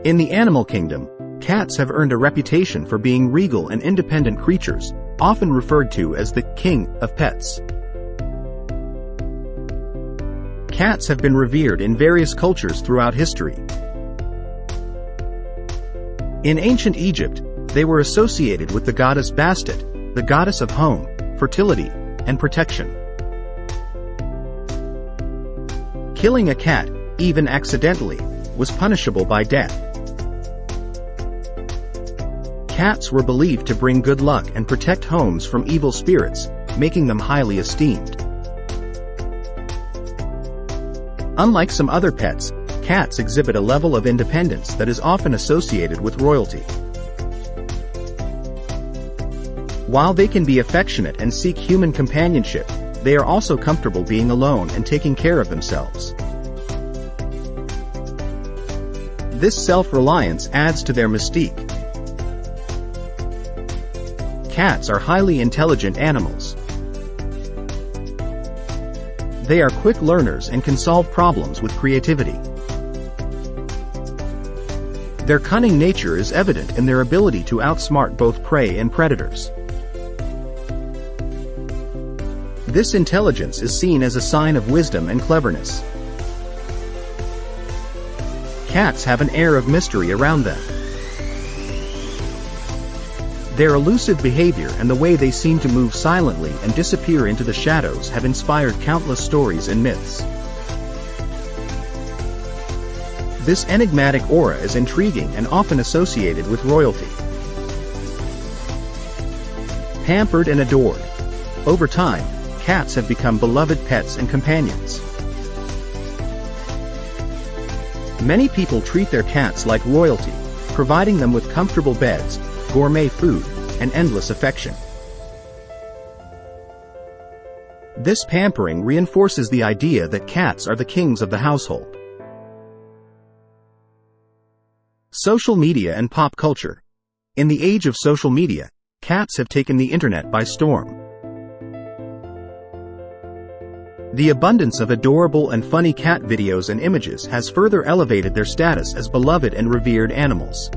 In the animal kingdom, cats have earned a reputation for being regal and independent creatures, often referred to as the king of pets. Cats have been revered in various cultures throughout history. In ancient Egypt, they were associated with the goddess Bastet, the goddess of home, fertility, and protection. Killing a cat, even accidentally, was punishable by death. Cats were believed to bring good luck and protect homes from evil spirits, making them highly esteemed. Unlike some other pets, cats exhibit a level of independence that is often associated with royalty. While they can be affectionate and seek human companionship, they are also comfortable being alone and taking care of themselves. This self-reliance adds to their mystique. Cats are highly intelligent animals. They are quick learners and can solve problems with creativity. Their cunning nature is evident in their ability to outsmart both prey and predators. This intelligence is seen as a sign of wisdom and cleverness. Cats have an air of mystery around them. Their elusive behavior and the way they seem to move silently and disappear into the shadows have inspired countless stories and myths. This enigmatic aura is intriguing and often associated with royalty. Pampered and adored. Over time, cats have become beloved pets and companions. Many people treat their cats like royalty, providing them with comfortable beds, gourmet food, and endless affection. This pampering reinforces the idea that cats are the kings of the household. Social media and pop culture. In the age of social media, cats have taken the internet by storm. The abundance of adorable and funny cat videos and images has further elevated their status as beloved and revered animals.